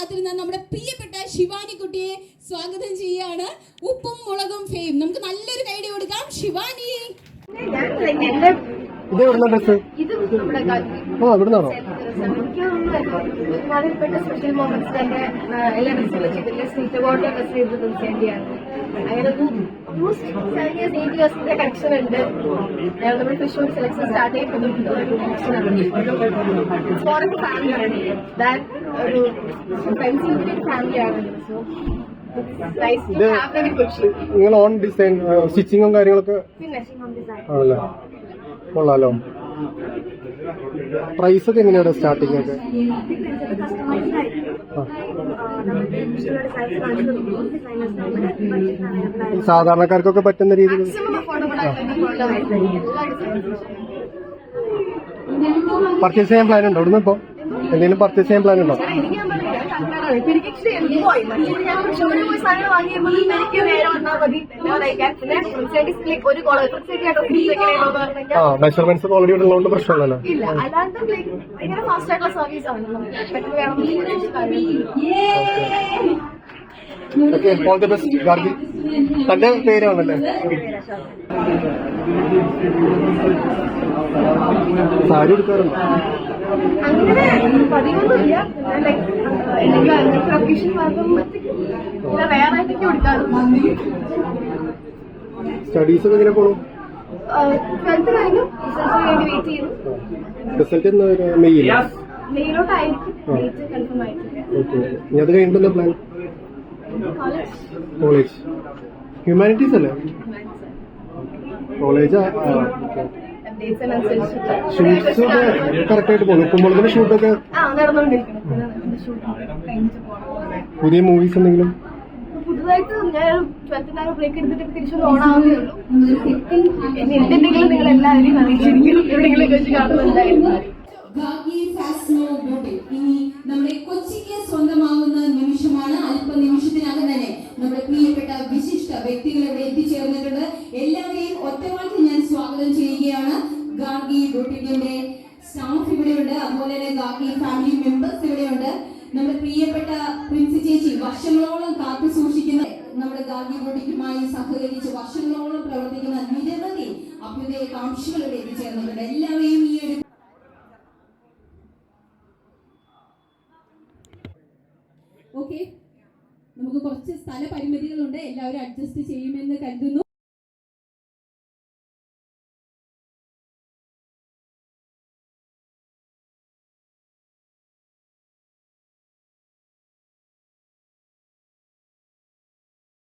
കാത്തിരുന്ന നമ്മുടെ പ്രിയപ്പെട്ട ശിവാനി കുട്ടിയെ സ്വാഗതം ചെയ്യാണ്. ഉപ്പും മുളകും ഫെയിം. നമുക്ക് നല്ലൊരു കൈഡി കൊടുക്കാം. ശിവാനി സ്പെഷ്യൽ മൊമെന്റ്സ് തന്നെ എല്ലാ ഡ്രസ്സുകളും ചെയ്തില്ല. സ്വീറ്റ് വാട്ടർ ഡ്രസ് ചെയ്തത് വേണ്ടിയാണ്. അങ്ങനെ ഓൾമോസ്റ്റ് 7 years 8 yearsന്റെ കണക്ഷൻ ഉണ്ട്. നമ്മൾ തൃശ്ശൂർ സെലക്ഷൻ സ്റ്റാർട്ട് ചെയ്തിട്ടുണ്ട്. ഫോറിൻ ഫാമിലിയാണ്, ഒരു ഫ്രണ്ട്സ് ഇൻക്ലൂഡ് ഫാമിലിയാണ്. സോ നിങ്ങൾ ഓൺ ഡിസൈൻ സ്റ്റിച്ചിങ്ങും കാര്യങ്ങളൊക്കെ ആണല്ലേ? കൊള്ളാലോ. പ്രൈസ് ഒക്കെ എങ്ങനെയാണ് സ്റ്റാർട്ടിംഗ് ഒക്കെ? സാധാരണക്കാർക്കൊക്കെ പറ്റുന്ന രീതിയിൽ പർച്ചേസ് ചെയ്യാൻ പ്ലാൻ ഉണ്ടോ? ഇവിടുന്ന് ഇപ്പോ എന്തെങ്കിലും പർച്ചേസ് ചെയ്യാൻ പ്ലാൻ ഉണ്ടോ? മെഷർമെന്റ്സ് ഓൾറെഡി ഉള്ളതുകൊണ്ട് പ്രശ്നമല്ലല്ലോ. Okay, all the best Gargi. തന്റെ പേരാണല്ലേ? സാരി എടുക്കാറുണ്ട്? അങ്ങനെ പതിവൊന്നുമില്ല. വേറായിട്ടൊക്കെ കൊടുക്കാറുണ്ട്. സ്റ്റഡീസ് ഒക്കെ എങ്ങനെ പോണു? 12th കഴിഞ്ഞു. റിസൾട്ടിന് വേണ്ടി വെയിറ്റ് ചെയ്യുന്നു. റിസൾട്ട് മെയ്യില്ല? മെയിലോട്ടായിരിക്കും. ഡേറ്റ് കൺഫേം ആയിട്ടില്ല. ഇനി അത് കഴിഞ്ഞിട്ടല്ലോ പ്ലാൻ? കോളേജ് ഹ്യൂമാനിറ്റീസ് അല്ലേ? കോളേജ് ഷൂട്ട്സ് കറക്റ്റ് ആയിട്ട് പോകുന്നു. ഉപ്പുമുളകിന്റെ ഷൂട്ടൊക്കെ പുതിയ മൂവീസ് എന്തെങ്കിലും പുതുതായിട്ട് ഞാൻ 12th ബ്രേക്ക് എടുത്തിട്ട് തിരിച്ചു ഓണാവുന്നേ ഉള്ളൂ. എന്തെങ്കിലും നിങ്ങൾ എല്ലാവരെയും അറിയിച്ചിരിക്കും. എവിടെയെങ്കിലും വെച്ച് കാണുന്നുണ്ടായിരുന്നു. ഇനി നമ്മുടെ കൊച്ചിക്ക് സ്വന്തമാകുന്ന നിമിഷമാണ്. അല്പനിമിഷത്തിനകം തന്നെ നമ്മുടെ പ്രിയപ്പെട്ട വിശിഷ്ട വ്യക്തികൾ ഇവിടെ എത്തിച്ചേർന്നിട്ടുണ്ട്. എല്ലാവരെയും ഒറ്റവാക്കിൽ ഞാൻ സ്വാഗതം ചെയ്യുകയാണ്. ഗാർഗി ബൊട്ടിക്കിന്റെ സ്റ്റാഫ് ഇവിടെയുണ്ട്, അതുപോലെ തന്നെ ഗാർഗി ഫാമിലി മെമ്പേഴ്സ് ഇവിടെയുണ്ട്. നമ്മുടെ പ്രിയപ്പെട്ട പ്രിൻസി ചേച്ചി വർഷങ്ങളോളം കാത്തു സൂക്ഷിക്കുന്ന നമ്മുടെ ഗാർഗി ബൊട്ടിക്കുമായി സഹകരിച്ച് വർഷങ്ങളോളം പ്രവർത്തിക്കുന്ന നിരവധി അഭ്യുദയകാംക്ഷികൾ ഇവിടെ എത്തിച്ചേർന്നിട്ടുണ്ട്. എല്ലാവരെയും ഈ ഒരു ഓക്കെ, നമുക്ക് കുറച്ച് സ്ഥല പരിമിതികളുണ്ട്. എല്ലാവരും അഡ്ജസ്റ്റ് ചെയ്യുമെന്ന് കരുതുന്നു.